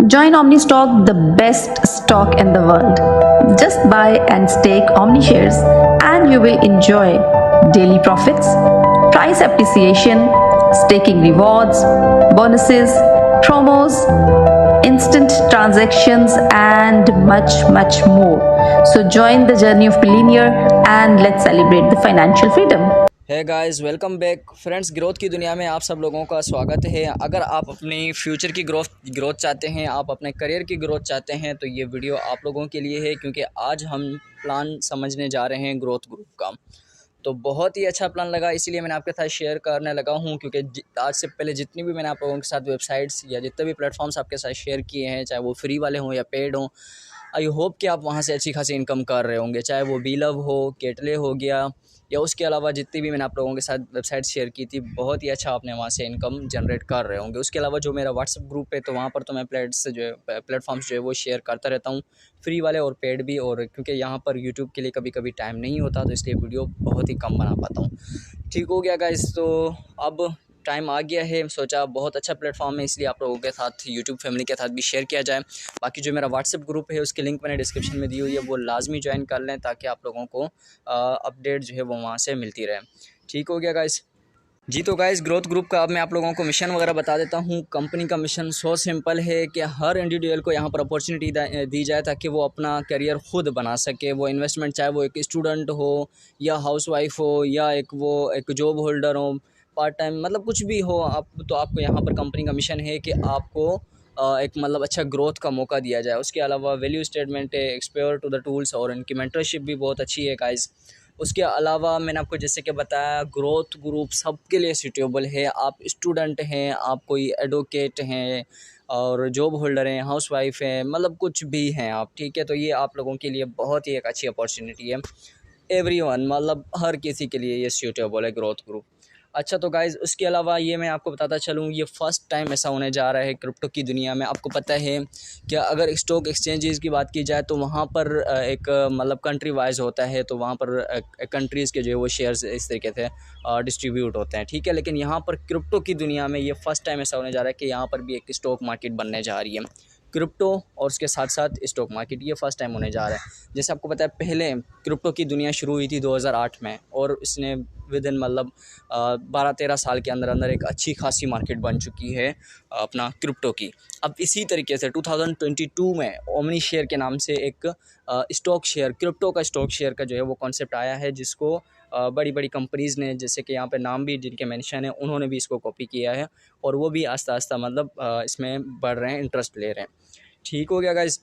Join OmniStock, the best stock in the world. Just buy and stake OmniShares and you will enjoy daily profits, price appreciation, staking rewards, bonuses, promos, instant transactions and much more. So join the journey of Billionaire and let's celebrate the financial freedom. है guys, welcome back friends. Growth की दुनिया में आप सब लोगों का स्वागत है। अगर आप अपनी फ्यूचर की ग्रोथ चाहते हैं, आप अपने करियर की ग्रोथ चाहते हैं, तो ये वीडियो आप लोगों के लिए है, क्योंकि आज हम प्लान समझने जा रहे हैं ग्रोथ ग्रुप का। तो बहुत ही अच्छा प्लान लगा, इसीलिए मैंने आपके साथ शेयर करने लगा हूँ, क्योंकि आज से पहले जितनी भी मैंने आप लोगों के साथ वेबसाइट्स या जितने भी प्लेटफॉर्म्स आपके साथ शेयर किए हैं, चाहे वो फ्री वाले हों या पेड हों, आई होप कि आप वहाँ से अच्छी खासी इनकम कर रहे होंगे। चाहे वो बीलव हो, केटले हो गया, या उसके अलावा जितनी भी मैंने आप लोगों के साथ वेबसाइट शेयर की थी, बहुत ही अच्छा आपने वहाँ से इनकम जनरेट कर रहे होंगे। उसके अलावा जो मेरा व्हाट्सअप ग्रुप है, तो वहाँ पर तो मैं प्लेटफॉर्म्स जो है वो शेयर करता रहता हूँ, फ्री वाले और पेड भी। और क्योंकि यहाँ पर यूट्यूब के लिए कभी कभी टाइम नहीं होता, तो इसलिए वीडियो बहुत ही कम बना पाता हूँ। ठीक हो गया गाइस, तो अब टाइम आ गया है, सोचा बहुत अच्छा प्लेटफॉर्म है, इसलिए आप लोगों के साथ, यूट्यूब फैमिली के साथ भी शेयर किया जाए। बाकी जो मेरा व्हाट्सएप ग्रुप है, उसकी लिंक मैंने डिस्क्रिप्शन में दी हुई है, वो लाजमी ज्वाइन कर लें, ताकि आप लोगों को अपडेट जो है वो वहाँ से मिलती रहे। ठीक हो गया गाइस जी। तो गाइस, ग्रोथ ग्रुप का अब मैं आप लोगों को मिशन वगैरह बता देता हूँ। कंपनी का मिशन सो सिंपल है कि हर इंडिविजुअल को यहाँ पर अपॉर्चुनिटी दी जाए, ताकि वो अपना करियर खुद बना सके। वो इन्वेस्टमेंट, चाहे वो एक स्टूडेंट हो या हाउसवाइफ हो या एक जॉब होल्डर हो, पार्ट टाइम, मतलब कुछ भी हो आप, तो आपको यहाँ पर कंपनी का मिशन है कि आपको एक मतलब अच्छा ग्रोथ का मौका दिया जाए। उसके अलावा वैल्यू स्टेटमेंट है, एक्सप्लोर टू द टूल्स, और इनकी मेंटरशिप भी बहुत अच्छी है गाइस। उसके अलावा मैंने आपको जैसे कि बताया, ग्रोथ ग्रुप सबके लिए सूटेबल है। आप स्टूडेंट हैं, आप कोई एडवोकेट हैं, और जॉब होल्डर हैं, हाउसवाइफ हैं, मतलब कुछ भी हैं आप, ठीक है। तो ये आप लोगों के लिए बहुत ही एक अच्छी अपॉर्चुनिटी है। एवरीवन, मतलब हर किसी के लिए ये सूटेबल है ग्रोथ ग्रुप। अच्छा, तो गाइज़, उसके अलावा ये मैं आपको बताता चलूँ, ये फ़र्स्ट टाइम ऐसा होने जा रहा है क्रिप्टो की दुनिया में। आपको पता है कि अगर स्टॉक एक्सचेंजेस की बात की जाए, तो वहाँ पर एक मतलब कंट्री वाइज होता है, तो वहाँ पर कंट्रीज़ के जो है वो शेयर्स इस तरीके से डिस्ट्रीब्यूट होते हैं, ठीक है। लेकिन यहाँ पर क्रिप्टो की दुनिया में ये फ़र्स्ट टाइम ऐसा होने जा रहा है कि यहाँ पर भी एक स्टॉक मार्केट बनने जा रही है। क्रिप्टो और उसके साथ साथ स्टॉक मार्केट, ये फ़र्स्ट टाइम होने जा रहा है। जैसे आपको पता है, पहले क्रिप्टो की दुनिया शुरू हुई थी 2008 में, और इसने विद इन मतलब 12-13 साल के अंदर अंदर एक अच्छी खासी मार्केट बन चुकी है अपना क्रिप्टो की। अब इसी तरीके से 2022 में ओमनी शेयर के नाम से एक स्टॉक शेयर, क्रिप्टो का स्टॉक शेयर का जो है वो कॉन्सेप्ट आया है, जिसको बड़ी बड़ी कंपनीज़ ने, जैसे कि यहाँ पे नाम भी जिनके मेंशन है, उन्होंने भी इसको कॉपी किया है, और वो भी आस्ता आस्ता मतलब इसमें बढ़ रहे हैं, इंटरेस्ट ले रहे हैं। ठीक हो गया गाइस।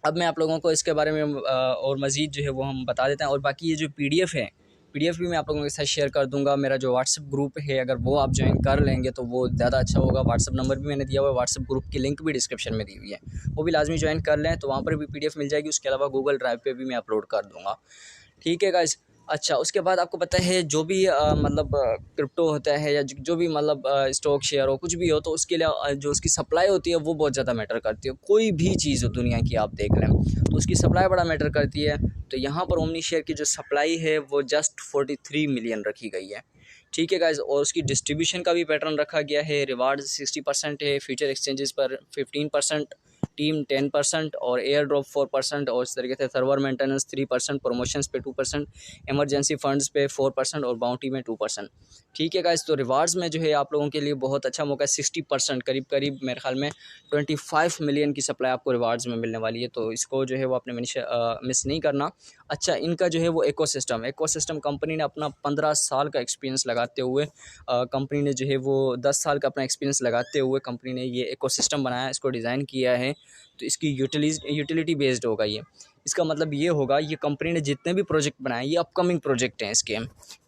अब मैं आप लोगों को इसके बारे में और मज़ीद जो है वो हम बता देते हैं। और बाकी ये जो पीडीएफ है, पीडीएफ भी मैं आप लोगों के साथ शेयर कर दूंगा। मेरा जो व्हाट्सएप ग्रुप है, अगर वो आप ज्वाइन कर लेंगे तो वो ज़्यादा अच्छा होगा। व्हाट्सएप नंबर भी मैंने दिया हुआ है, व्हाट्सएप ग्रुप की लिंक भी डिस्क्रिप्शन में दी हुई है, वो भी लाजमी ज्वाइन कर लें, तो वहाँ पर भी पीडीएफ मिल जाएगी। उसके अलावा गूगल ड्राइव पर भी मैं अपलोड कर दूँगा, ठीक है गाइस। अच्छा, उसके बाद आपको पता है, जो भी मतलब क्रिप्टो होता है, या जो भी मतलब स्टॉक शेयर हो, कुछ भी हो, तो उसके लिए जो उसकी सप्लाई होती है, वो बहुत ज़्यादा मैटर करती है। कोई भी चीज़ हो दुनिया की, आप देख लें, तो उसकी सप्लाई बड़ा मैटर करती है। तो यहाँ पर ओमनी शेयर की जो सप्लाई है, वो जस्ट 43 मिलियन रखी गई है, ठीक है गाइज। और उसकी डिस्ट्रीब्यूशन का भी पैटर्न रखा गया है। रिवार्ड 60% है, फ्यूचर एक्सचेंजेस पर 15%, टीम 10%, और एयर ड्रॉप 4%, और इस तरीके से सर्वर मेंटेनेंस 3%, प्रमोशंस पे 2%, इमरजेंसी फंड्स पे 4%, और बाउंटी में 2%, ठीक है गाइस। तो रिवार्ड्स में जो है आप लोगों के लिए बहुत अच्छा मौका है। 60%, करीब करीब मेरे ख्याल में 25 मिलियन की सप्लाई आपको रिवार्ड्स में मिलने वाली है, तो इसको जो है वो आपने मिस नहीं करना। अच्छा, इनका जो है वो इकोसिस्टम कंपनी ने अपना 15 साल का एक्सपीरियंस लगाते हुए, कंपनी ने जो है वो 10 साल का अपना एक्सपीरियंस लगाते हुए कंपनी ने ये इकोसिस्टम बनाया, इसको डिज़ाइन किया है। तो इसकी यूटिलिटी बेस्ड होगा ये। इसका मतलब ये होगा, ये कंपनी ने जितने भी प्रोजेक्ट बनाए, ये अपकमिंग प्रोजेक्ट हैं इसके,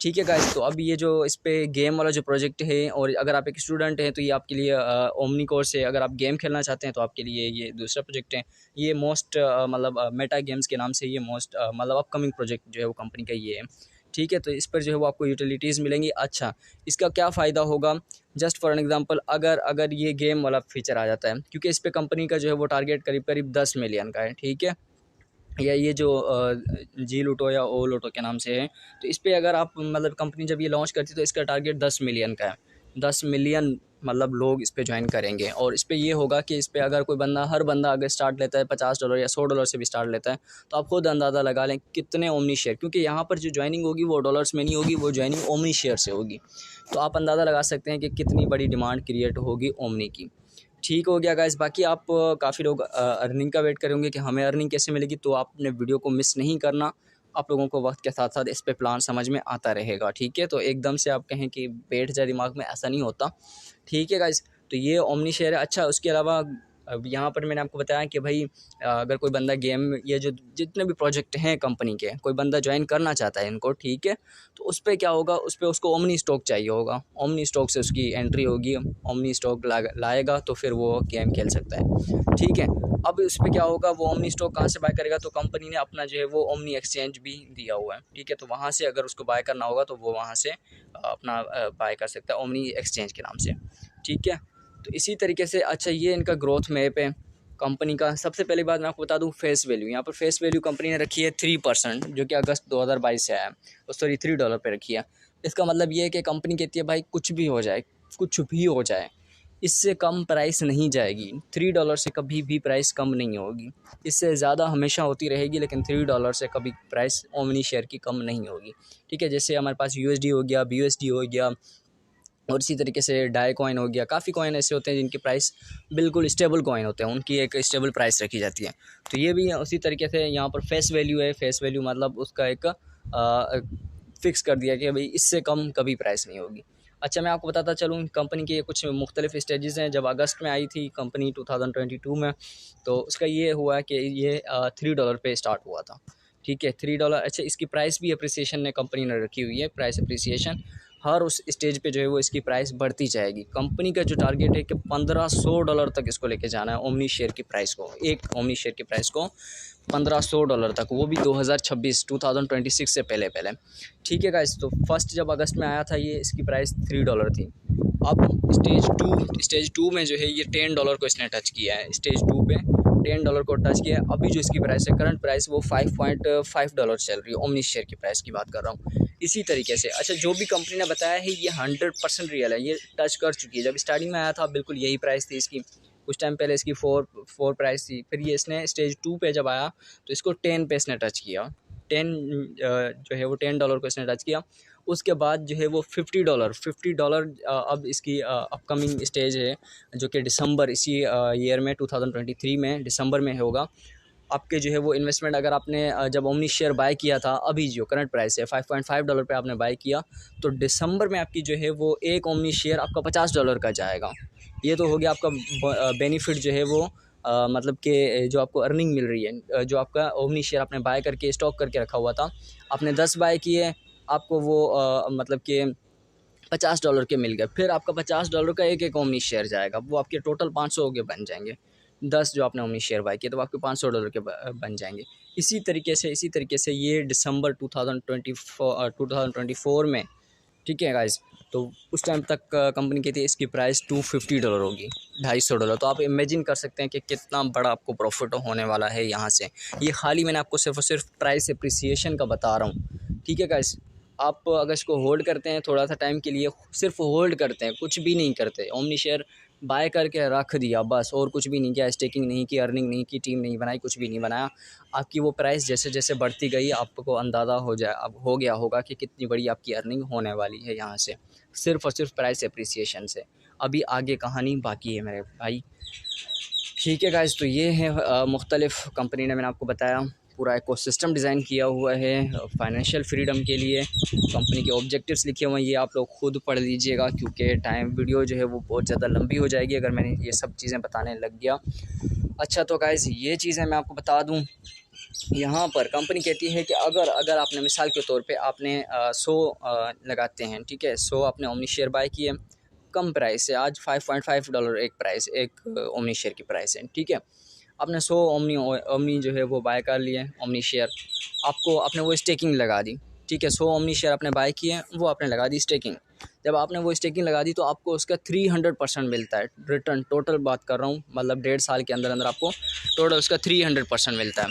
ठीक है गाइस। तो अब ये जो इस पे गेम वाला जो प्रोजेक्ट है, और अगर आप एक स्टूडेंट हैं तो ये आपके लिए ओमनी कोर्स है। अगर आप गेम खेलना चाहते हैं तो आपके लिए ये दूसरा प्रोजेक्ट है। ये मोस्ट मतलब मेटा गेम्स के नाम से ये मोस्ट मतलब अपकमिंग प्रोजेक्ट जो है वो कंपनी का ये है, ठीक है। तो इस पर जो है वो आपको यूटिलिटीज़ मिलेंगी। अच्छा, इसका क्या फ़ायदा होगा, जस्ट फॉर एन एग्जांपल, अगर ये गेम वाला फीचर आ जाता है, क्योंकि इस पे कंपनी का जो है वो टारगेट करीब करीब 10 मिलियन का है, ठीक है। या ये जो जी लूटो या ओ लूटो के नाम से है, तो इस पे अगर आप मतलब कंपनी जब ये लॉन्च करती है, तो इसका टारगेट 10 मिलियन का है। 10 मिलियन मतलब लोग इस पे ज्वाइन करेंगे। और इस पे ये होगा कि इस पे अगर कोई बंदा, हर बंदा अगर स्टार्ट लेता है $50 या $100 से भी स्टार्ट लेता है, तो आप खुद अंदाज़ा लगा लें कितने ओमनी शेयर, क्योंकि यहाँ पर जो ज्वाइनिंग होगी वो डॉलर्स में नहीं होगी, वो ज्वाइनिंग ओमनी शेयर से होगी। तो आप अंदाज़ा लगा सकते हैं कि कितनी बड़ी डिमांड क्रिएट होगी ओमनी की। ठीक हो गया गाइस। बाकी आप काफ़ी लोग अर्निंग का वेट करेंगे कि हमें अर्निंग कैसे मिलेगी, तो आपने वीडियो को मिस नहीं करना। आप लोगों को वक्त के साथ साथ इस पे प्लान समझ में आता रहेगा, ठीक है। तो एकदम से आप कहें कि बैठ जाए दिमाग में, ऐसा नहीं होता, ठीक है गाइस। तो ये ओमनी शेयर है। अच्छा, उसके अलावा अब यहाँ पर मैंने आपको बताया कि भाई अगर कोई बंदा गेम, ये जो जितने भी प्रोजेक्ट हैं कंपनी के, कोई बंदा ज्वाइन करना चाहता है इनको, ठीक है, तो उस पर क्या होगा, उस पर उसको ओमनी स्टॉक चाहिए होगा। ओमनी स्टॉक से उसकी एंट्री होगी, ओमनी स्टॉक लाएगा तो फिर वो गेम खेल सकता है, ठीक है। अब इस पर क्या होगा, वो ओमनी स्टॉक कहाँ से बाय करेगा, तो कंपनी ने अपना जो है वो ओमनी एक्सचेंज भी दिया हुआ है, ठीक है। तो वहाँ से अगर उसको बाय करना होगा तो वो वहाँ से अपना बाय कर सकता है ओमनी एक्सचेंज के नाम से, ठीक है। तो इसी तरीके से अच्छा, ये इनका ग्रोथ मैप है कंपनी का। सबसे पहली बात मैं आपको बता दूं, फेस वैल्यू। यहाँ पर फेस वैल्यू कंपनी ने रखी है 3%, जो कि अगस्त 2022 से आया है, सॉरी $3 पे रखी है। इसका मतलब ये है कि कंपनी कहती है भाई कुछ भी हो जाए, कुछ भी हो जाए, इससे कम प्राइस नहीं जाएगी। $3 से कभी भी प्राइस कम नहीं होगी, इससे ज़्यादा हमेशा होती रहेगी, लेकिन $3 से कभी प्राइस ओमनी शेयर की कम नहीं होगी, ठीक है। जैसे हमारे पास USD हो गया, BUSD हो गया, और इसी तरीके से डाई कॉइन हो गया। काफ़ी कॉइन ऐसे होते हैं जिनकी प्राइस बिल्कुल स्टेबल कॉइन होते हैं, उनकी एक स्टेबल प्राइस रखी जाती है। तो ये भी उसी तरीके से यहाँ पर फेस वैल्यू है। फेस वैल्यू मतलब उसका एक फ़िक्स कर दिया कि भाई इससे कम कभी प्राइस नहीं होगी। अच्छा, मैं आपको बताता चलूँ, कंपनी के कुछ मुख्तलिफ स्टेजेस हैं। जब अगस्त में आई थी कंपनी 2022 में, तो उसका ये हुआ कि ये $3 पे स्टार्ट हुआ था, ठीक है, $3। अच्छा, इसकी प्राइस भी अप्रिसिएशन ने कंपनी ने रखी हुई है, प्राइस अप्रिसिएशन। हर उस स्टेज पे जो है वो इसकी प्राइस बढ़ती जाएगी। कंपनी का जो टारगेट है कि $1500 तक इसको लेके जाना है, ओमनी शेयर की प्राइस को, एक ओमनी शेयर की प्राइस को $1500 तक, वो भी 2026 से पहले पहले, ठीक है गाइस। तो फर्स्ट जब अगस्त में आया था ये, इसकी प्राइस $3 थी। अब स्टेज टू में जो है ये $10 को इसने टच किया है, स्टेज 2 पे $10 को टच किया है। अभी जो इसकी प्राइस है, करंट प्राइस, वो $5.5 चल रही है। ओमनी शेयर की प्राइस की बात कर रहा हूँ। इसी तरीके से अच्छा, जो भी कंपनी ने बताया है ये 100% रियल है, ये टच कर चुकी है। जब स्टार्टिंग में आया था बिल्कुल यही प्राइस थी इसकी, कुछ टाइम पहले इसकी 4 प्राइस थी। फिर ये इसने स्टेज 2 पे जब आया तो इसको 10 पे इसने टच किया, 10 जो है वो $10 को इसने टच किया। उसके बाद जो है वो $50 अब इसकी अपकमिंग स्टेज है, जो कि दिसंबर इसी ईयर में 2023 में दिसंबर में होगा। आपके जो है वो इन्वेस्टमेंट, अगर आपने जब ओमनी शेयर बाय किया था, अभी जो करंट प्राइस है $5.5 पे आपने बाय किया, तो दिसंबर में आपकी जो है वो एक ओमनी शेयर आपका $50 का जाएगा। ये तो हो गया आपका बेनिफिट जो है वो मतलब कि जो आपको अर्निंग मिल रही है। जो आपका ओमनी शेयर आपने बाय करके स्टॉक करके रखा हुआ था, आपने 10 बाय किए, आपको वो मतलब कि $50 के मिल गए। फिर आपका $50 का एक ओमनी शेयर जाएगा, वो आपके टोटल 500 के बन जाएंगे। 10 जो आपने ओमनी शेयर बाय किए तो आपके $500 के बन जाएंगे। इसी तरीके से ये दिसंबर 2024 में, ठीक है गाइस। तो उस टाइम तक कंपनी कहती है इसकी प्राइस $250 होगी, $250। तो आप इमेजिन कर सकते हैं कि कितना बड़ा आपको प्रॉफिट होने वाला है यहाँ से। ये खाली मैंने आपको सिर्फ और सिर्फ प्राइस एप्रिसिएशन का बता रहा हूँ, ठीक है गाइस। आप अगर इसको होल्ड करते हैं थोड़ा सा टाइम के लिए, सिर्फ होल्ड करते हैं, कुछ भी नहीं करते, ओमनी शेयर बाय करके रख दिया बस, और कुछ भी नहीं किया, स्टेकिंग नहीं की, अर्निंग नहीं की, टीम नहीं बनाई, कुछ भी नहीं बनाया, आपकी वो प्राइस जैसे जैसे बढ़ती गई आपको अंदाज़ा हो गया होगा कि कितनी बड़ी आपकी अर्निंग होने वाली है यहाँ से, सिर्फ और सिर्फ प्राइस एप्रिसिएशन से। अभी आगे कहानी बाकी है मेरे भाई, ठीक है गाइस। तो ये है मुख्तलिफ कंपनी ने मैंने आपको बताया, पूरा इकोसिस्टम डिज़ाइन किया हुआ है फाइनेंशियल फ्रीडम के लिए। कंपनी के ऑब्जेक्टिव्स लिखे हुए हैं, ये आप लोग खुद पढ़ लीजिएगा, क्योंकि वीडियो जो है वो बहुत ज़्यादा लंबी हो जाएगी अगर मैंने ये सब चीज़ें बताने लग गया। अच्छा, तो गाइस ये चीज़ें मैं आपको बता दूं, यहाँ पर कंपनी कहती है कि अगर आपने मिसाल के तौर पे आपने 100 लगाते हैं, ठीक है, 100 आपने ओमनी शेयर बाय किए कम प्राइस से, आज $5.5 एक ओमनी शेयर की प्राइस है, ठीक है। आपने 100 ओमनी जो है वो बाय कर लिए, ओमनी शेयर आपने वो स्टेकिंग लगा दी, ठीक है। 100 ओमनी शेयर आपने बाय किए, वो आपने लगा दी स्टेकिंग। जब आपने वो स्टेकिंग लगा दी तो आपको उसका 300% मिलता है रिटर्न, टोटल बात कर रहा हूँ, मतलब 1.5 साल के अंदर अंदर आपको टोटल उसका 300% मिलता है।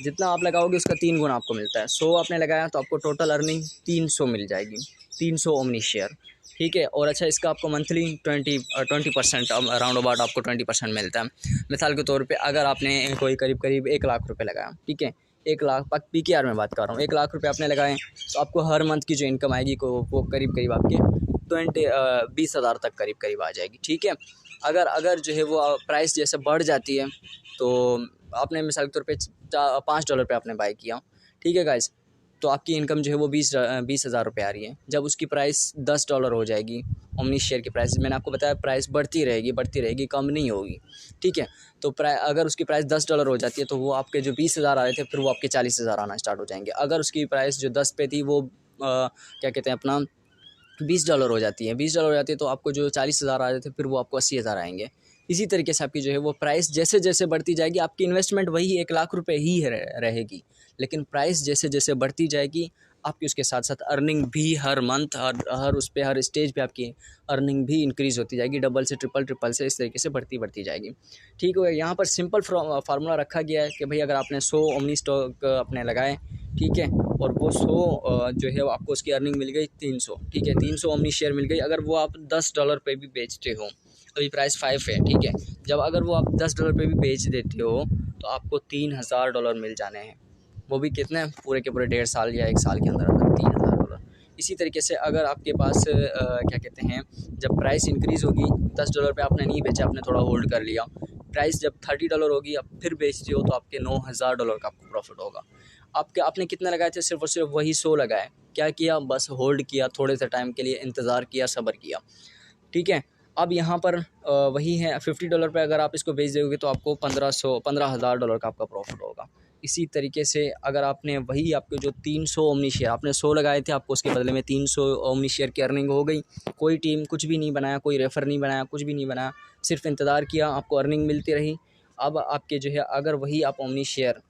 जितना आप लगाओगे उसका 3 गुना आपको मिलता है। 100 आपने लगाया तो आपको टोटल अर्निंग 300 मिल जाएगी, 300 ओमनी शेयर, ठीक है। और अच्छा, इसका आपको मंथली 20% अराउंड अबाउट आपको 20% मिलता है। मिसाल के तौर पे अगर आपने कोई करीब 1 लाख रुपए लगाया, ठीक है, 1 लाख PKR में बात कर रहा हूँ, 1 लाख रुपए आपने लगाए तो आपको हर मंथ की जो इनकम आएगी को वो करीब आपके 20-20 हज़ार तक करीब आ जाएगी। ठीक है। अगर जो है वो प्राइस जैसे बढ़ जाती है तो आपने मिसाल के तौर पे $5 पे आपने बाई किया, ठीक है गाइस, तो आपकी इनकम जो है वो 20 हज़ार रुपये आ रही है। जब उसकी प्राइस $10 हो जाएगी, ओमनी शेयर की प्राइस, मैंने आपको बताया प्राइस बढ़ती रहेगी, कम नहीं होगी। ठीक है। तो अगर उसकी प्राइस $10 हो जाती है तो वो आपके जो 20 हज़ार आ रहे थे फिर वो आपके 40 हज़ार आना स्टार्ट हो जाएंगे। अगर उसकी प्राइस जो 10 पे थी वो क्या कहते हैं अपना $20 हो जाती है, $20 हो जाती है तो आपको जो 40 हज़ार आ रहे थे फिर वो आपको 80 हज़ार आएंगे। इसी तरीके से आपकी जो है वो प्राइस जैसे जैसे बढ़ती जाएगी, आपकी इन्वेस्टमेंट वही 1 लाख रुपए ही रहेगी, लेकिन प्राइस जैसे जैसे बढ़ती जाएगी आपकी उसके साथ साथ अर्निंग भी हर मंथ हर उस पर हर स्टेज पे आपकी अर्निंग भी इंक्रीज़ होती जाएगी, डबल से ट्रिपल से इस तरीके से बढ़ती जाएगी। ठीक है। यहाँ पर सिंपल फार्मूला रखा गया है कि भाई अगर आपने 100 ओमनी स्टॉक अपने लगाए, ठीक है, और वो 100 जो है आपको उसकी अर्निंग मिल गई 300, ठीक है, 300 ओमनी शेयर मिल गई। अगर वो आप $10 पे भी बेचते हो, अभी प्राइस 5 है, ठीक है, जब अगर वो आप $10 पे भी बेच देते हो तो आपको $3000 मिल जाने हैं। वो भी कितने, पूरे के पूरे 1.5 साल या 1 साल के अंदर $3000। इसी तरीके से अगर आपके पास क्या कहते हैं, जब प्राइस इंक्रीज़ होगी, $10 पे आपने नहीं बेचा, आपने थोड़ा होल्ड कर लिया, प्राइस जब $30 होगी आप फिर बेचते हो तो आपके $9000 का आपको प्रॉफिट होगा। आपने कितने लगाए थे, सिर्फ और सिर्फ वही 100 लगाए। क्या किया, बस होल्ड किया, थोड़े से टाइम के लिए इंतज़ार किया, सब्र किया। ठीक है। अब यहाँ पर वही है, $50 पे अगर आप इसको बेच दोगे तो आपको $15,000 का आपका प्रॉफिट होगा। इसी तरीके से अगर आपने वही आपके जो 300 ओमनी शेयर आपने 100 लगाए थे, आपको उसके बदले में 300 ओमनी शेयर की अर्निंग हो गई। कोई टीम कुछ भी नहीं बनाया, कोई रेफ़र नहीं बनाया, कुछ भी नहीं बनाया, सिर्फ इंतज़ार किया, आपको अर्निंग मिलती रही। अब आपके जो है अगर वही आप ओमनी शेयर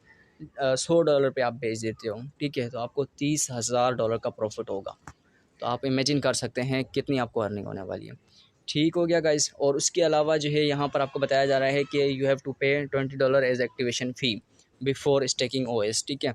$100 पे आप बेच देते हो, ठीक है, तो आपको $30,000 का प्रॉफिट होगा। तो आप इमेजिन कर सकते हैं कितनी आपको अर्निंग होने वाली है। ठीक हो गया गाइस। और उसके अलावा जो है यहाँ पर आपको बताया जा रहा है कि यू हैव टू पे $20 एज एक्टिवेशन फ़ी बिफोर स्टेकिंग OS। ठीक है।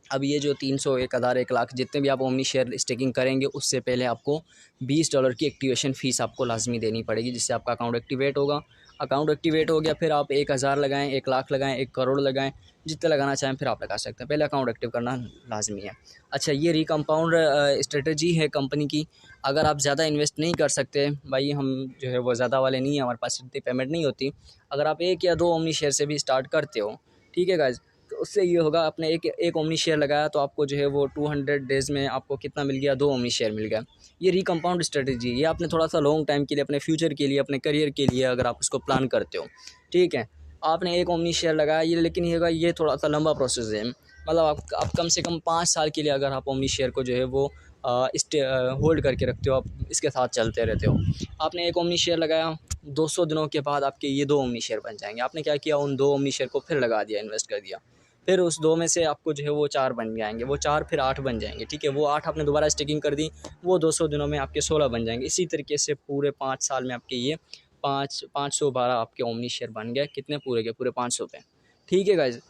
अब ये जो 300, 1000, 1 लाख जितने भी आप ओमनी शेयर स्टेकिंग करेंगे उससे पहले आपको $20 की एक्टिवेशन फ़ीस आपको लाजमी देनी पड़ेगी, जिससे आपका अकाउंट एक्टिवेट होगा। अकाउंट एक्टिवेट हो गया, फिर आप 1000 लगाएं, 1 लाख लगाएं, 1 करोड़ लगाएं, जितना लगाना चाहें फिर आप लगा सकते हैं। पहले अकाउंट एक्टिव करना लाजमी है। अच्छा, ये रिकम्पाउंड स्ट्रेटजी है कंपनी की। अगर आप ज़्यादा इन्वेस्ट नहीं कर सकते, भाई हम जो है वो ज़्यादा वाले नहीं हैं, हमारे पास इतनी पेमेंट नहीं होती, अगर आप 1 या 2 ओमनी शेयर से भी स्टार्ट करते हो, ठीक है गाइज, तो उससे ये होगा, आपने एक ओमनी शेयर लगाया तो आपको जो है वो 200 डेज़ में आपको कितना मिल गया, 2 ओमनी शेयर मिल गया। ये रिकम्पाउंड स्ट्रेटजी, ये आपने थोड़ा सा लॉन्ग टाइम के लिए, अपने फ्यूचर के लिए, अपने करियर के लिए अगर आप उसको प्लान करते हो, ठीक है, आपने एक ओमनी शेयर लगाया ये, लेकिन ये थोड़ा सा लंबा प्रोसेस है। मतलब आप कम से कम 5 साल के लिए अगर आप ओमनी शेयर को जो है वो होल्ड करके रखते हो, आप इसके साथ चलते रहते हो। आपने एक ओमनी शेयर लगाया, 200 दिनों के बाद आपके ये 2 ओमनी शेयर बन जाएंगे। आपने क्या किया, उन 2 ओमनी शेयर को फिर लगा दिया, इन्वेस्ट कर दिया, फिर उस 2 में से आपको जो है वो 4 बन जाएंगे, वो 4 फिर 8 बन जाएंगे, ठीक है, वो 8 आपने दोबारा स्टेकिंग कर दी, वो 200 दिनों में आपके 16 बन जाएंगे। इसी तरीके से पूरे 5 साल में आपके ये 512 आपके ओमनी शेयर बन गए। कितने, पूरे के पूरे 500 पे। ठीक है गाइज।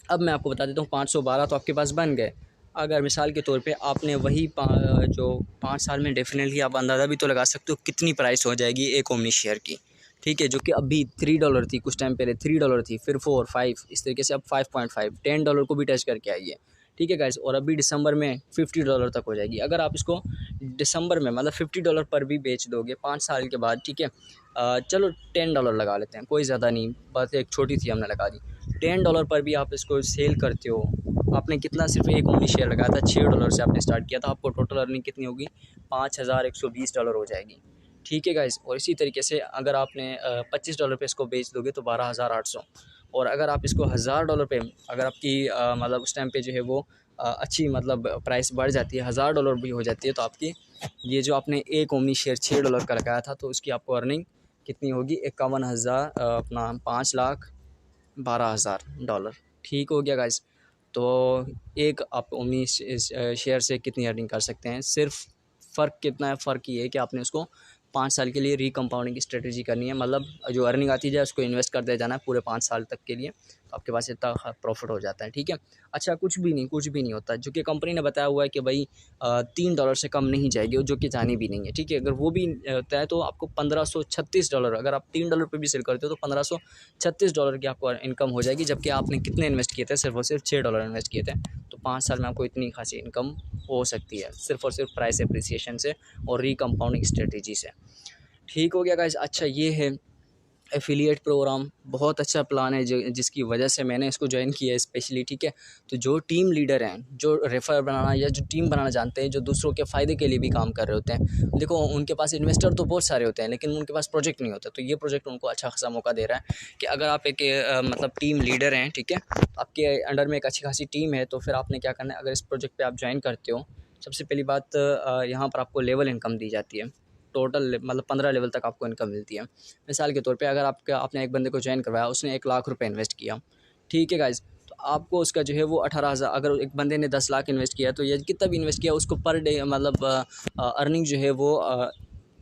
अब मैं आपको बता देता हूँ, 512 तो आपके पास बन गए। अगर मिसाल के तौर पे आपने वही जो 5 साल में, डेफिनेटली आप अंदाज़ा भी तो लगा सकते हो कितनी प्राइस हो जाएगी एक ओमनी शेयर की, ठीक है, जो कि अभी $3 थी, कुछ टाइम पहले $3 थी, फिर 4, 5, इस तरीके से अब 5.5, $10 को भी टच करके आई है। ठीक है गाइस, और अभी दिसंबर में $50 तक हो जाएगी। अगर आप इसको दिसंबर में मतलब $50 पर भी बेच दोगे 5 साल के बाद, ठीक है, चलो $10 लगा लेते हैं, कोई ज़्यादा नहीं, बस एक छोटी सी हमने लगा दी। $10 पर भी आप इसको सेल करते हो, आपने कितना, सिर्फ एक ओमनी शेयर लगाया था, $6 से आपने स्टार्ट किया था, आपको टोटल अर्निंग कितनी होगी, $5120 हो जाएगी। ठीक है गाइस। और इसी तरीके से अगर आपने $25 पे इसको बेच दोगे तो 12,800, और अगर आप इसको $1000 पे, अगर आपकी मतलब उस टाइम पे जो है वो अच्छी मतलब प्राइस बढ़ जाती है, $1000 भी हो जाती है, तो आपकी ये जो आपने एक ओमनी शेयर $6 का लगाया था तो उसकी आपको अर्निंग कितनी होगी, 51,000 अपना $5,12,000। ठीक हो गया गाइस। तो एक आप ओमनी शेयर से कितनी अर्निंग कर सकते हैं, सिर्फ फ़र्क कितना है, फ़र्क ये है कि आपने उसको 5 साल के लिए रीकम्पाउंडिंग स्ट्रेटजी करनी है, मतलब जो अर्निंग आती जाए उसको इन्वेस्ट करते जाना है पूरे 5 साल तक के लिए, तो आपके पास इतना प्रॉफिट हो जाता है। ठीक है, अच्छा कुछ भी नहीं होता, जो कि कंपनी ने बताया हुआ है कि भाई $3 से कम नहीं जाएगी, जो कि जानी भी नहीं है। ठीक है, अगर वो भी होता है तो आपको $1536, अगर आप $3 पे भी सेल करते हो तो $1536 की आपको इनकम हो जाएगी, जबकि आपने कितने इन्वेस्ट किए थे, सिर्फ और सिर्फ $6 इन्वेस्ट किए थे। तो 5 साल में आपको इतनी खासी इनकम हो सकती है, सिर्फ और सिर्फ प्राइस एप्रिसिएशन से और रीकम्पाउंडिंग स्ट्रेटजी से। ठीक हो गया गाइस। अच्छा ये है एफिलिएट प्रोग्राम, बहुत अच्छा प्लान है जिसकी वजह से मैंने इसको ज्वाइन किया है स्पेशली। ठीक है, तो जो टीम लीडर हैं, जो रेफर बनाना या जो टीम बनाना जानते हैं, जो दूसरों के फ़ायदे के लिए भी काम कर रहे होते हैं, देखो उनके पास इन्वेस्टर तो बहुत सारे होते हैं लेकिन उनके पास प्रोजेक्ट नहीं होता, तो ये प्रोजेक्ट उनको अच्छा खासा मौका दे रहा है कि अगर आप एक मतलब टीम लीडर हैं, ठीक है, आपके अंडर में एक अच्छी खासी टीम है, तो फिर आपने क्या करना है, अगर इस प्रोजेक्ट पर आप ज्वाइन करते हो, सबसे पहली बात यहाँ पर आपको लेवल इनकम दी जाती है। टोटल मतलब 15 लेवल तक आपको इनकम मिलती है। मिसाल के तौर पे अगर आपने एक बंदे को ज्वाइन करवाया, उसने 1 लाख रुपए इन्वेस्ट किया, ठीक है गाइज़, तो आपको उसका जो है वो 18,000, अगर एक बंदे ने 10 लाख इन्वेस्ट किया तो ये कितना भी इन्वेस्ट किया उसको पर डे मतलब अर्निंग जो है वो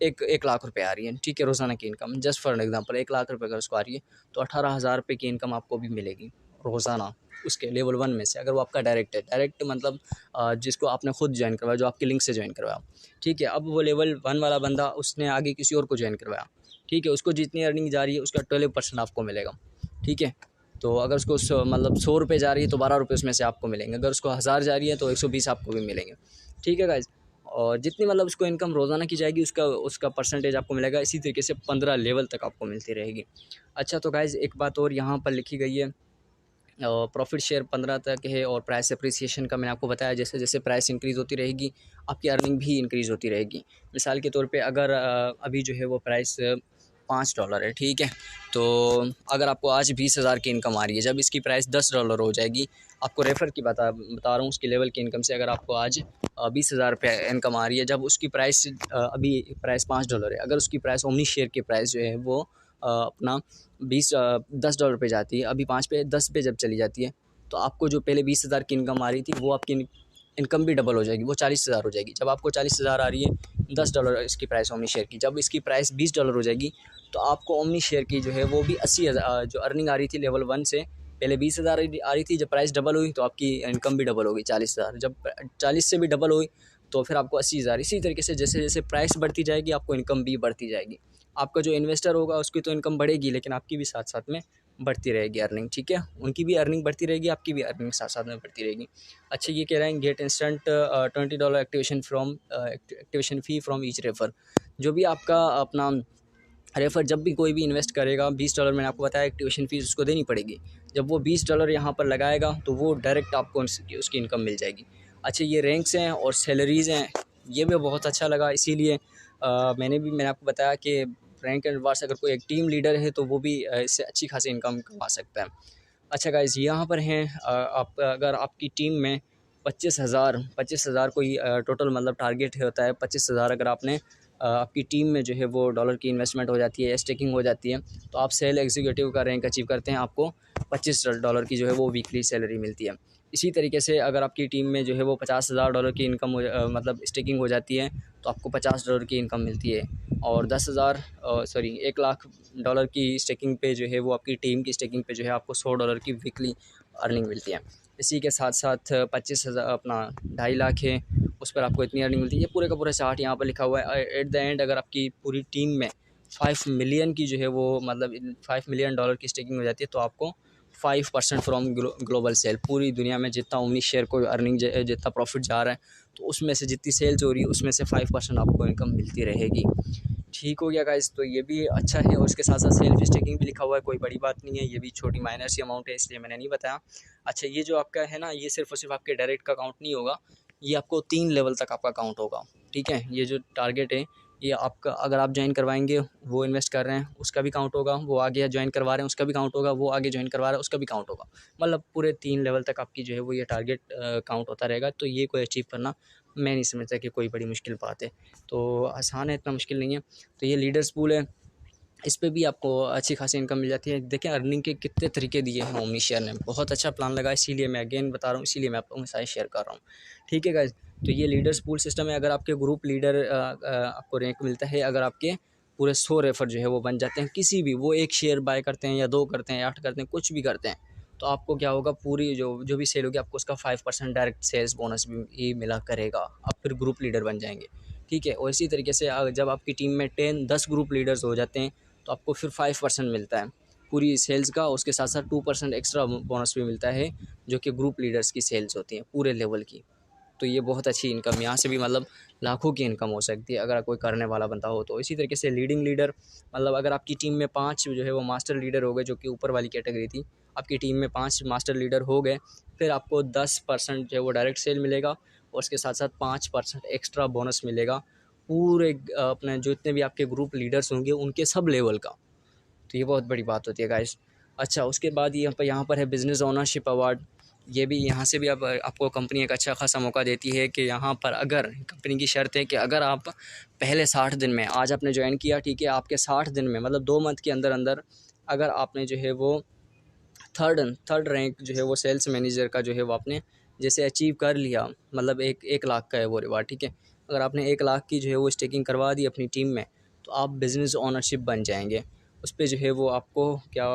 1 लाख रुपये आ रही है। ठीक है, रोज़ाना की income, just for example 1 lakh रुपये अगर उसको आ रही है तो 18,000 रुपये की इनकम आपको भी मिलेगी रोज़ाना उसके लेवल 1 में से, अगर वो आपका डायरेक्ट मतलब जिसको आपने खुद ज्वाइन करवाया, जो आपके लिंक से ज्वाइन करवाया। ठीक है, अब वो लेवल 1 वाला बंदा उसने आगे किसी और को ज्वाइन करवाया, ठीक है, उसको जितनी अर्निंग जा रही है उसका 12% आपको मिलेगा। ठीक है, तो अगर उसको मतलब 100 रुपये जा रही है तो 12 रुपये उसमें से आपको मिलेंगे, अगर उसको 1000 जा रही है तो 120 आपको भी मिलेंगे। ठीक है गाइज़, और जितनी मतलब उसको इनकम रोज़ाना की जाएगी उसका परसेंटेज आपको मिलेगा। इसी तरीके से 15 लेवल तक आपको मिलती रहेगी। अच्छा तो गाइज़ एक बात और यहाँ पर लिखी गई है, प्रॉफिट शेयर 15 तक है, और प्राइस एप्रिसिएशन का मैंने आपको बताया, जैसे जैसे प्राइस इंक्रीज़ होती रहेगी आपकी अर्निंग भी इंक्रीज़ होती रहेगी। मिसाल के तौर पे अगर अभी जो है वो प्राइस $5 है, ठीक है, तो अगर आपको आज 20,000 की इनकम आ रही है, जब इसकी प्राइस $10 हो जाएगी, आपको रेफ़र की बता रहा हूँ उसकी लेवल की इनकम से, अगर आपको आज 20,000 रुपये इनकम आ रही है, जब उसकी प्राइस अभी प्राइस $5 है, अगर उसकी प्राइस ओमनी शेयर की प्राइस जो है वो अपना $10 पे जाती है, अभी 5 पे 10 पे जब चली जाती है, तो आपको जो पहले 20,000 की इनकम आ रही थी वो आपकी इनकम भी डबल हो जाएगी, वो 40,000 हो जाएगी। जब आपको 40,000 आ रही है, $10 इसकी प्राइस ओमनी शेयर की, जब इसकी प्राइस $20 हो जाएगी तो आपको ओमनी शेयर की जो है वो भी 80,000 जो अर्निंग आ रही थी लेवल 1 से, पहले 20,000 आ रही थी, जब प्राइस डबल हुई तो आपकी इनकम भी डबल होगी 40,000, जब 40 से भी डबल हुई तो फिर आपको 80,000। इसी तरीके से जैसे जैसे प्राइस बढ़ती जाएगी आपको इनकम भी बढ़ती जाएगी। आपका जो इन्वेस्टर होगा उसकी तो इनकम बढ़ेगी, लेकिन आपकी भी साथ साथ में बढ़ती रहेगी अर्निंग। ठीक है, उनकी भी अर्निंग बढ़ती रहेगी, आपकी भी अर्निंग साथ साथ में बढ़ती रहेगी। अच्छा ये कह रहे हैं get instant $20 activation fee from each refer, जो भी आपका अपना रेफर जब भी कोई भी इन्वेस्ट करेगा $20 मैंने आपको बताया एक्टिवेशन फ़ीस उसको देनी पड़ेगी। जब वो $20 यहाँ पर लगाएगा तो वो डायरेक्ट आपको उसकी इनकम मिल जाएगी। अच्छा ये रैंक्स हैं और सैलरीज़ हैं, ये भी बहुत अच्छा लगा, इसीलिए मैंने आपको बताया कि रैंक एंड रिवार्ड्स अगर कोई एक टीम लीडर है तो वो भी इससे अच्छी खासी इनकम कमा सकता है। अच्छा गाइज़ यहाँ पर हैं आप अगर आपकी टीम में 25,000 कोई टोटल मतलब टारगेट होता है 25,000, अगर आपने आपकी टीम में जो है वो डॉलर की इन्वेस्टमेंट हो जाती है, स्टेकिंग हो जाती है, तो आप सेल एग्जीक्यूटिव का रैंक अचीव करते हैं, आपको $25 की जो है वो वीकली सैलरी मिलती है। इसी तरीके से अगर आपकी टीम में जो है वो $50,000 की इनकम मतलब स्टेकिंग हो जाती है तो आपको $50 की इनकम मिलती है, और 1 लाख की स्टेकिंग पे जो है वो आपकी टीम की स्टेकिंग पे जो है आपको $100 की वीकली अर्निंग मिलती है। इसी के साथ साथ 25,000 अपना 2.5 लाख है, उस पर आपको इतनी अर्निंग मिलती है। ये पूरे का पूरा चार्ट यहाँ पर लिखा हुआ है। एट द एंड अगर आपकी पूरी टीम में 5 मिलियन की जो है वो मतलब $5 मिलियन की स्टेकिंग हो जाती है तो आपको 5% फ्रॉम ग्लोबल सेल, पूरी दुनिया में जितना ओमनी शेयर को अर्निंग जितना प्रॉफिट जा रहा है तो उसमें से जितनी सेल्स हो रही है उसमें से 5% आपको इनकम मिलती रहेगी। ठीक हो गया गाइस, तो ये भी अच्छा है, और इसके साथ साथ सेल्फ स्टेकिंग भी लिखा हुआ है, कोई बड़ी बात नहीं है, ये भी छोटी माइनर सी अमाउंट है इसलिए मैंने नहीं बताया। अच्छा ये जो आपका है ना, ये सिर्फ और सिर्फ आपके डायरेक्ट का काउंट नहीं होगा, ये आपको 3 लेवल तक आपका काउंट होगा। ठीक है, ये जो टारगेट है ये आपका अगर आप ज्वाइन करवाएंगे, वो इन्वेस्ट कर रहे हैं उसका भी काउंट होगा, वो आगे ज्वाइन करवा रहे हैं उसका भी काउंट होगा, वो आगे ज्वाइन करवा रहा है उसका भी काउंट होगा, मतलब पूरे 3 लेवल तक आपकी जो है वो ये टारगेट काउंट होता रहेगा। तो ये कोई अचीव करना मैं नहीं समझता कि कोई बड़ी मुश्किल बात है, तो आसान है, इतना मुश्किल नहीं है। तो ये लीडर्स पूल है, इस पे भी आपको अच्छी खासी इनकम मिल जाती है। देखें अर्निंग के कितने तरीके दिए हैं ओमनी शेयर ने, बहुत अच्छा प्लान लगा, इसीलिए मैं अगेन बता रहा हूँ, इसीलिए मैं आप लोगों के साथ शेयर कर रहा हूँ। ठीक है गाइस, तो ये लीडर्स पूल सिस्टम है। अगर आपके ग्रुप लीडर आपको रैंक मिलता है, अगर आपके पूरे 100 रेफ़र जो है वो बन जाते हैं। किसी भी वो एक शेयर बाय करते हैं या 2 करते हैं या 8 करते हैं, कुछ भी करते हैं, तो आपको क्या होगा, पूरी जो भी सेल होगी आपको उसका 5% डायरेक्ट सेल्स बोनस भी मिला करेगा। आप फिर ग्रुप लीडर बन जाएंगे, ठीक है। और इसी तरीके से जब आपकी टीम में 10 ग्रुप लीडर्स हो जाते हैं तो आपको फिर 5% मिलता है पूरी सेल्स का। उसके साथ साथ 2% एक्स्ट्रा बोनस भी मिलता है, जो कि ग्रुप लीडर्स की सेल्स होती हैं पूरे लेवल की। तो ये बहुत अच्छी इनकम, यहाँ से भी मतलब लाखों की इनकम हो सकती है अगर कोई करने वाला बंदा हो तो। इसी तरीके से लीडिंग लीडर, मतलब अगर आपकी टीम में 5 जो है वो मास्टर लीडर हो गए, जो कि ऊपर वाली कैटेगरी थी, आपकी टीम में 5 मास्टर लीडर हो गए, फिर आपको 10% जो है वो डायरेक्ट सेल मिलेगा और उसके साथ साथ 5% एक्स्ट्रा बोनस मिलेगा पूरे अपने जितने भी आपके ग्रुप लीडर्स होंगे उनके सब लेवल का। तो ये बहुत बड़ी बात होती है गाइस। अच्छा, उसके बाद यहाँ पर है बिज़नेस ओनरशिप अवार्ड। ये भी यहाँ से भी अब आपको कंपनी एक अच्छा खासा मौका देती है कि यहाँ पर अगर कंपनी की शर्त है कि अगर आप पहले 60 दिन में, आज आपने ज्वाइन किया, ठीक है, आपके 60 दिन में मतलब 2 मंथ के अंदर अंदर अगर आपने जो है वो थर्ड रैंक जो है वो सेल्स मैनेजर का जो है वो आपने जैसे अचीव कर लिया, मतलब 1 लाख का है वो रिवार्ड, ठीक है। अगर आपने 1 लाख की जो है वो स्टेकिंग करवा दी अपनी टीम में, तो आप बिज़नेस ओनरशिप बन जाएंगे। उस पे जो है वो आपको क्या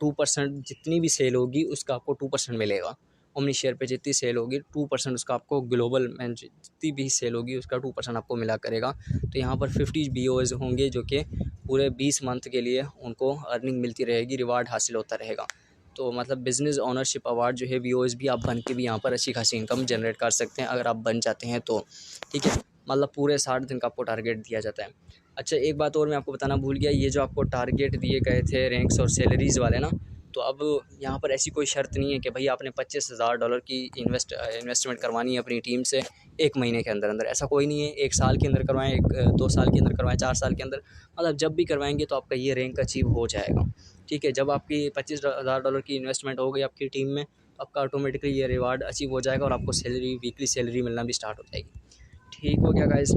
2% जितनी भी सेल होगी उसका आपको 2% मिलेगा। ओमनी शेयर पे जितनी सेल होगी 2% उसका आपको, ग्लोबल में जितनी भी सेल होगी उसका 2% आपको मिला करेगा। तो यहाँ पर 50 BOs होंगे जो कि पूरे 20 मंथ के लिए उनको अर्निंग मिलती रहेगी, रिवार्ड हासिल होता रहेगा। तो मतलब बिज़नेस ओनरशिप अवार्ड जो है VOs भी आप बन के भी यहाँ पर अच्छी खासी इनकम जनरेट कर सकते हैं अगर आप बन जाते हैं तो, ठीक है। मतलब पूरे 60 दिन का आपको टारगेट दिया जाता है। अच्छा, एक बात और मैं आपको बताना भूल गया, ये जो आपको टारगेट दिए गए थे रैंक्स और सैलरीज़ वाले ना, तो अब यहाँ पर ऐसी कोई शर्त नहीं है कि भाई आपने $25,000 की इन्वेस्टमेंट करवानी है अपनी टीम से 1 महीने के अंदर अंदर। ऐसा कोई नहीं है, 1 साल के अंदर करवाएं, 2 साल के अंदर करवाएं, 4 साल के अंदर, मतलब जब भी करवाएंगे तो आपका ये रैंक अचीव हो जाएगा, ठीक है। जब आपकी $25,000 की इन्वेस्टमेंट हो गई आपकी टीम में, तो आपका ऑटोमेटिकली ये रिवार्ड अचीव हो जाएगा और आपको सैलरी, वीकली सैलरी मिलना भी स्टार्ट हो जाएगी। ठीक हो गया गाइस।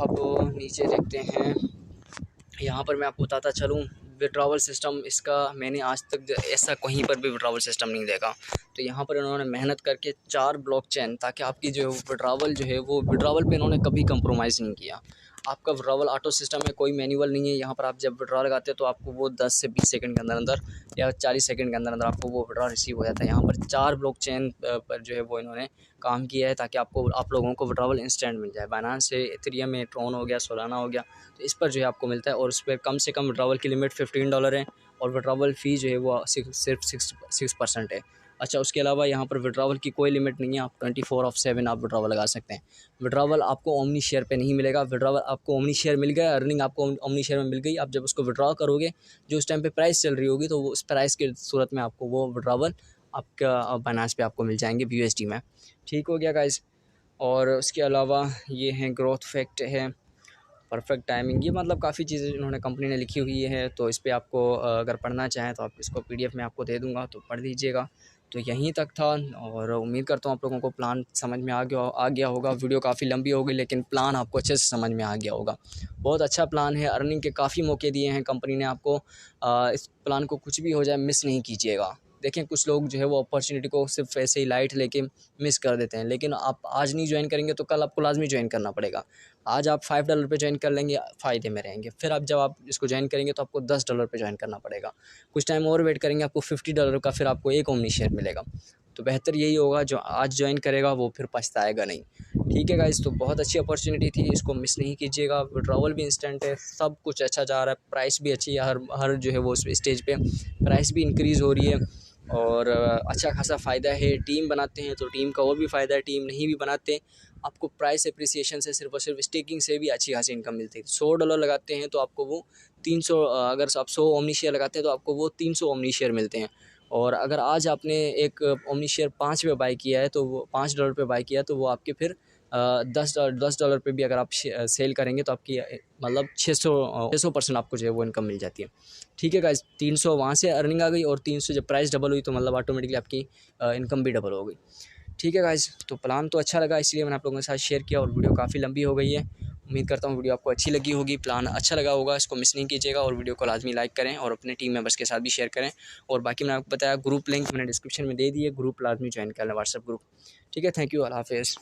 अब नीचे देखते हैं, यहाँ पर मैं आपको बताता चलूँ विड्रॉवल सिस्टम, इसका मैंने आज तक ऐसा कहीं पर भी विड्रॉवल सिस्टम नहीं देखा। तो यहाँ पर इन्होंने मेहनत करके 4 ब्लॉकचेन, ताकि आपकी जो विड्रॉवल जो है वो विड्रॉवल पे इन्होंने कभी कंप्रोमाइज़ नहीं किया। आपका विड्रॉवल ऑटो सिस्टम है, कोई मैनुअल नहीं है। यहाँ पर आप जब विड्रॉ लगाते हो तो आपको वो 10 से 20 सेकंड के अंदर अंदर या 40 सेकंड के अंदर अंदर आपको वो विड्रॉ रिसीव हो जाता है। यहाँ पर 4 ब्लॉकचेन पर जो है वो इन्होंने काम किया है ताकि आप लोगों को विड्रॉवल इंस्टेंट मिल जाए। बाइनेंस है, इथेरियम है, ट्रोन हो गया, सोलाना हो गया, तो इस पर जो है आपको मिलता है। और उस पर कम से कम विड्रॉवल की लिमिट $15 है और विड्रॉवल फ़ी जो है वो सिर्फ 6% है। अच्छा, उसके अलावा यहाँ पर विड्रॉवल की कोई लिमिट नहीं है, आप 24/7 आप विड्रॉवल लगा सकते हैं। विड्रॉवल आपको ओमनी शेयर पे नहीं मिलेगा। विड्रॉवल आपको ओमनी शेयर मिल गया, अर्निंग आपको ओमनी शेयर में मिल गई। आप जब उसको विड्रॉ करोगे, जो उस टाइम पे प्राइस चल रही होगी, तो वो उस प्राइस की सूरत में आपको वो विड्रॉवल आपका बाइनेंस पे आपको मिल जाएंगे USD में। ठीक हो गया गाइस। और उसके अलावा ये है ग्रोथ फैक्ट है, परफेक्ट टाइमिंग, ये मतलब काफ़ी चीज़ें इन्होंने कंपनी ने लिखी हुई है। तो इस पे आपको अगर पढ़ना चाहें तो आप इसको PDF में आपको दे दूँगा, तो पढ़ लीजिएगा। तो यहीं तक था और उम्मीद करता हूँ आप लोगों को प्लान समझ में आ गया होगा। वीडियो काफ़ी लंबी हो गई लेकिन प्लान आपको अच्छे से समझ में आ गया होगा। बहुत अच्छा प्लान है, अर्निंग के काफ़ी मौके दिए हैं कंपनी ने आपको। इस प्लान को कुछ भी हो जाए मिस नहीं कीजिएगा। देखें, कुछ लोग जो है वो अपॉर्चुनिटी को सिर्फ ऐसे ही लाइट लेके मिस कर देते हैं, लेकिन आप आज नहीं ज्वाइन करेंगे तो कल आपको लाजमी ज्वाइन करना पड़ेगा। आज आप $5 पे ज्वाइन कर लेंगे, फ़ायदे में रहेंगे। फिर आप जब आप इसको ज्वाइन करेंगे तो आपको $10 पे ज्वाइन करना पड़ेगा। कुछ टाइम और वेट करेंगे, आपको $50 का फिर आपको एक ओमनी शेयर मिलेगा। तो बेहतर यही होगा, जो आज ज्वाइन करेगा वो फिर पछताएगा नहीं। ठीक है गाइस, तो बहुत अच्छी अपॉर्चुनिटी थी, इसको मिस नहीं कीजिएगा। विड्रॉवल भी इंस्टेंट है, सब कुछ अच्छा जा रहा है, प्राइस भी अच्छी है, हर जो है वो स्टेज पे प्राइस भी इंक्रीज़ हो रही है और अच्छा खासा फ़ायदा है। टीम बनाते हैं तो टीम का और भी फ़ायदा है, टीम नहीं भी बनाते आपको प्राइस एप्रिसिएशन से सिर्फ और सिर्फ स्टेकिंग से भी अच्छी खासी इनकम मिलती है। $100 लगाते हैं तो आपको वो 300, अगर आप 100 ओमनी शेयर लगाते हैं तो आपको वो 300 ओमनी शेयर मिलते हैं। और अगर आज आपने एक ओमनी शेयर 5 पे बाई किया है तो वो $5 पे बाई किया, तो वो आपके फिर $10 पे भी अगर आप सेल करेंगे तो आपकी मतलब 600% आपको जो है वो इनकम मिल जाती है। ठीक है गाइस, 300 वहाँ से अर्निंग आ गई और 300 जब प्राइस डबल हुई तो मतलब ऑटोमेटिकली आपकी इनकम भी डबल हो गई। ठीक है गाइस, तो प्लान तो अच्छा लगा इसलिए मैंने आप लोगों के साथ शेयर किया और वीडियो काफ़ी लंबी हो गई है। उम्मीद करता हूँ वीडियो आपको अच्छी लगी होगी, प्लान अच्छा लगा होगा, इसको मिस नहीं कीजिएगा और वीडियो को लाजमी लाइक करें और अपने टीम मेंबर्स के साथ भी शेयर करें। और बाकी मैंने आपको बताया ग्रुप लिंक मैंने डिस्क्रिप्शन में दे दिए, ग्रुप लाजमी ज्वाइन कर लें, व्हाट्सएप ग्रुप। ठीक है, थैंक यू, अल्लाह हाफ़िज़।